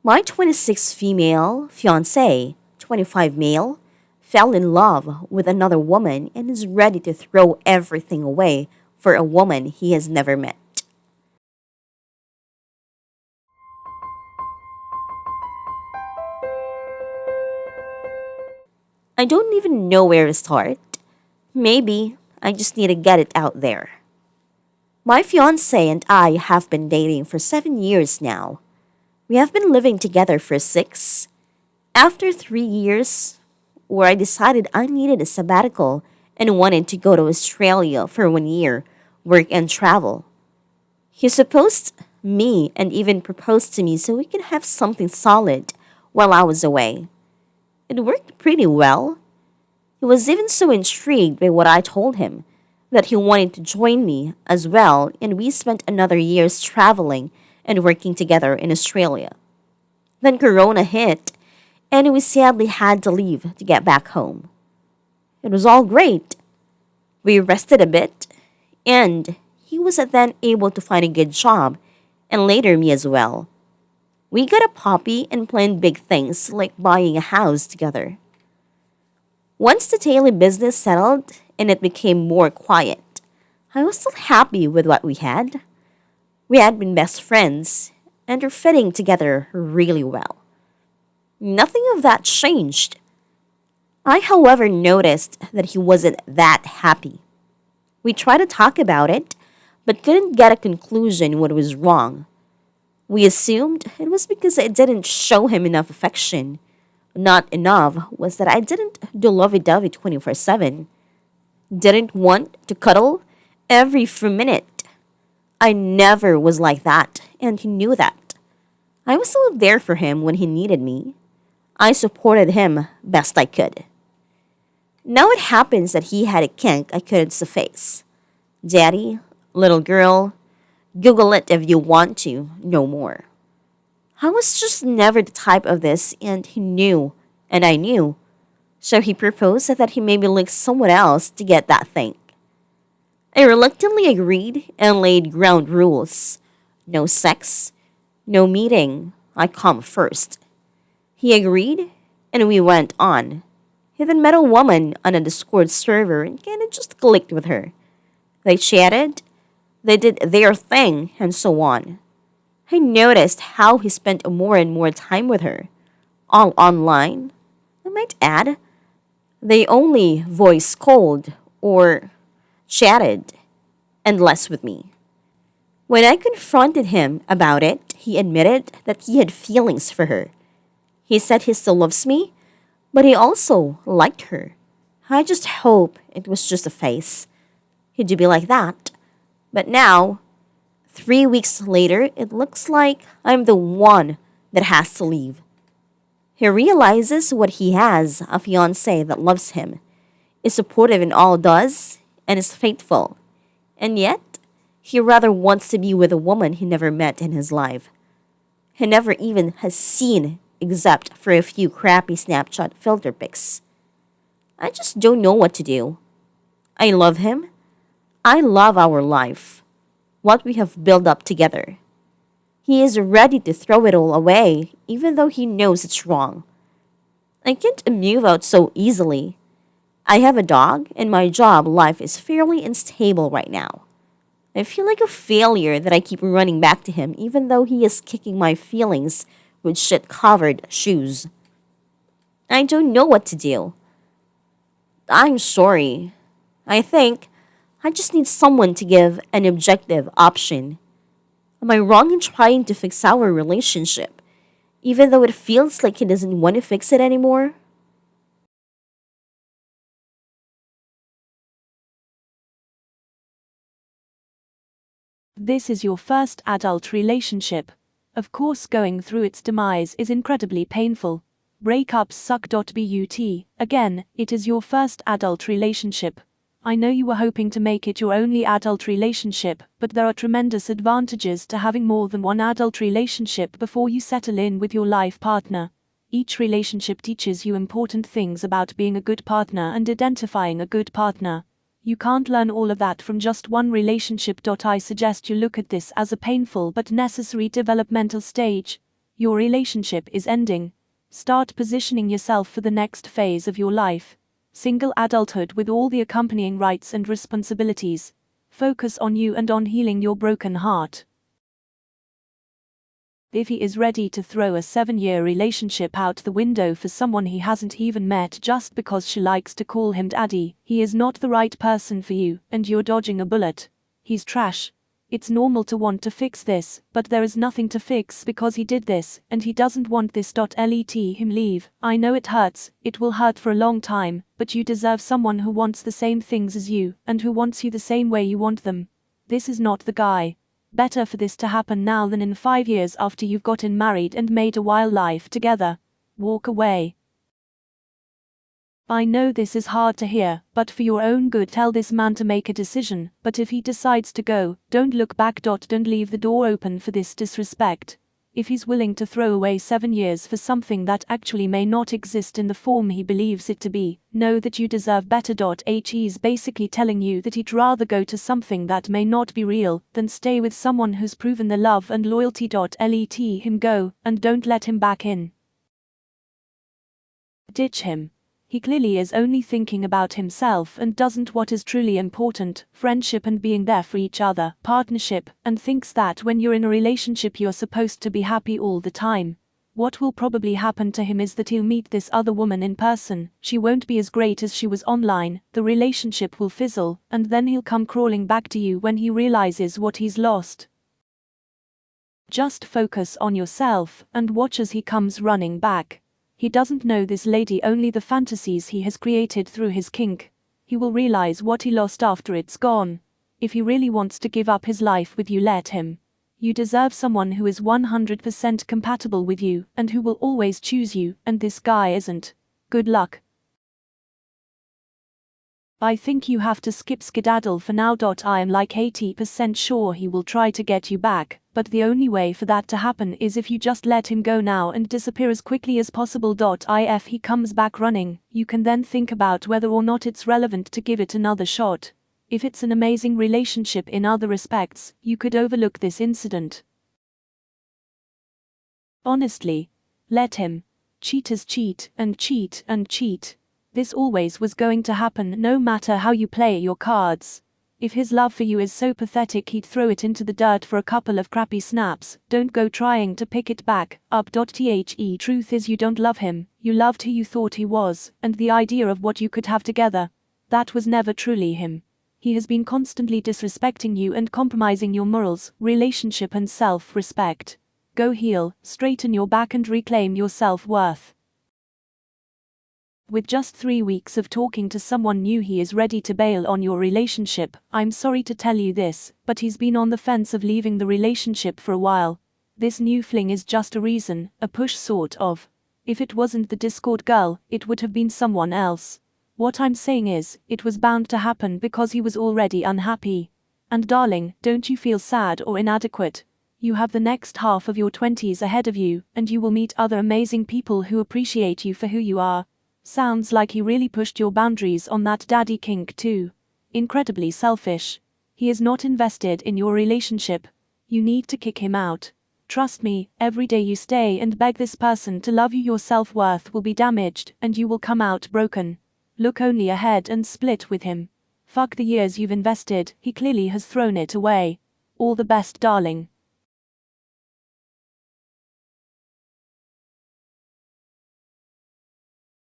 My 26 female fiancé, 25 male, fell in love with another woman and is ready to throw everything away for a woman he has never met. I don't even know where to start. Maybe I just need to get it out there. My fiancé and I have been dating for 7 years now. We have been living together for 6. After 3 years, where I decided I needed a sabbatical and wanted to go to Australia for 1 year, work and travel. He supposed me and even proposed to me so we could have something solid while I was away. It worked pretty well. He was even so intrigued by what I told him that he wanted to join me as well, and we spent another years traveling and working together in Australia. Then Corona hit, and we sadly had to leave to get back home. It was all great. We rested a bit, and he was then able to find a good job, and later me as well. We got a puppy and planned big things like buying a house together. Once the daily business settled and it became more quiet, I was still happy with what we had. We had been best friends and are fitting together really well. Nothing of that changed. I, however, noticed that he wasn't that happy. We tried to talk about it, but couldn't get a conclusion what was wrong. We assumed it was because I didn't show him enough affection. Not enough was that I didn't do lovey-dovey 24/7. Didn't want to cuddle every few minute. I never was like that, and he knew that. I was still there for him when he needed me. I supported him best I could. Now it happens that he had a kink I couldn't suffice. Daddy, little girl, Google it if you want to know more. I was just never the type of this, and he knew, and I knew. So he proposed that he maybe look someone else to get that thing. I reluctantly agreed and laid ground rules. No sex, no meeting, I come first. He agreed, and we went on. He then met a woman on a Discord server and kinda just clicked with her. They chatted, they did their thing, and so on. I noticed how he spent more and more time with her. All online. I might add, they only voice called or chatted, and less with me. When I confronted him about it, he admitted that he had feelings for her. He said he still loves me, but he also liked her. I just hope it was just a phase. He'd be like that. But now, 3 weeks later, it looks like I'm the one that has to leave. He realizes what he has a fiancé that loves him, is supportive in all does, and is faithful. And yet, he rather wants to be with a woman he never met in his life. He never even has seen except for a few crappy Snapchat filter pics. I just don't know what to do. I love him. I love our life, what we have built up together. He is ready to throw it all away, even though he knows it's wrong. I can't move out so easily. I have a dog, and my job life is fairly unstable right now. I feel like a failure that I keep running back to him, even though he is kicking my feelings with shit-covered shoes. I don't know what to do. I'm sorry. I think I just need someone to give an objective option. Am I wrong in trying to fix our relationship, even though it feels like he doesn't want to fix it anymore? This is your first adult relationship. Of course, going through its demise is incredibly painful. Breakups suck. But again, it is your first adult relationship. I know you were hoping to make it your only adult relationship, but there are tremendous advantages to having more than one adult relationship before you settle in with your life partner. Each relationship teaches you important things about being a good partner and identifying a good partner. You can't learn all of that from just one relationship. I suggest you look at this as a painful but necessary developmental stage. Your relationship is ending. Start positioning yourself for the next phase of your life. Single adulthood with all the accompanying rights and responsibilities. Focus on you and on healing your broken heart. If he is ready to throw a 7-year relationship out the window for someone he hasn't even met just because she likes to call him daddy, he is not the right person for you, and you're dodging a bullet. He's trash. It's normal to want to fix this, but there is nothing to fix because he did this, and he doesn't want this. Let him leave. I know it hurts, it will hurt for a long time, but you deserve someone who wants the same things as you, and who wants you the same way you want them. This is not the guy. Better for this to happen now than in 5 years after you've gotten married and made a wild life together. Walk away. I know this is hard to hear, but for your own good tell this man to make a decision, but if he decides to go, don't look back. Don't leave the door open for this disrespect. If he's willing to throw away 7 years for something that actually may not exist in the form he believes it to be, know that you deserve better. He's basically telling you that he'd rather go to something that may not be real than stay with someone who's proven their love and loyalty. Let him go, and don't let him back in. Ditch him. He clearly is only thinking about himself and doesn't what is truly important, friendship and being there for each other, partnership, and thinks that when you're in a relationship you're supposed to be happy all the time. What will probably happen to him is that he'll meet this other woman in person, she won't be as great as she was online, the relationship will fizzle, and then he'll come crawling back to you when he realizes what he's lost. Just focus on yourself, and watch as he comes running back. He doesn't know this lady, only the fantasies he has created through his kink. He will realize what he lost after it's gone. If he really wants to give up his life with you, let him. You deserve someone who is 100% compatible with you and who will always choose you, and this guy isn't. Good luck. I think you have to skip skedaddle for now. I am like 80% sure he will try to get you back, but the only way for that to happen is if you just let him go now and disappear as quickly as possible. If he comes back running, you can then think about whether or not it's relevant to give it another shot. If it's an amazing relationship in other respects, you could overlook this incident. Honestly, let him. Cheaters cheat and cheat and cheat. This always was going to happen no matter how you play your cards. If his love for you is so pathetic he'd throw it into the dirt for a couple of crappy snaps, don't go trying to pick it back up. The truth is you don't love him, you loved who you thought he was, and the idea of what you could have together. That was never truly him. He has been constantly disrespecting you and compromising your morals, relationship and self-respect. Go heal, straighten your back and reclaim your self-worth. With just 3 weeks of talking to someone new he is ready to bail on your relationship. I'm sorry to tell you this, but he's been on the fence of leaving the relationship for a while. This new fling is just a reason, a push sort of. If it wasn't the Discord girl, it would have been someone else. What I'm saying is, it was bound to happen because he was already unhappy. And darling, don't you feel sad or inadequate. You have the next half of your 20s ahead of you, and you will meet other amazing people who appreciate you for who you are. Sounds like he really pushed your boundaries on that daddy kink too. Incredibly selfish. He is not invested in your relationship. You need to kick him out. Trust me, every day you stay and beg this person to love you, your self-worth will be damaged and you will come out broken. Look only ahead and split with him. Fuck the years you've invested, he clearly has thrown it away. All the best, darling.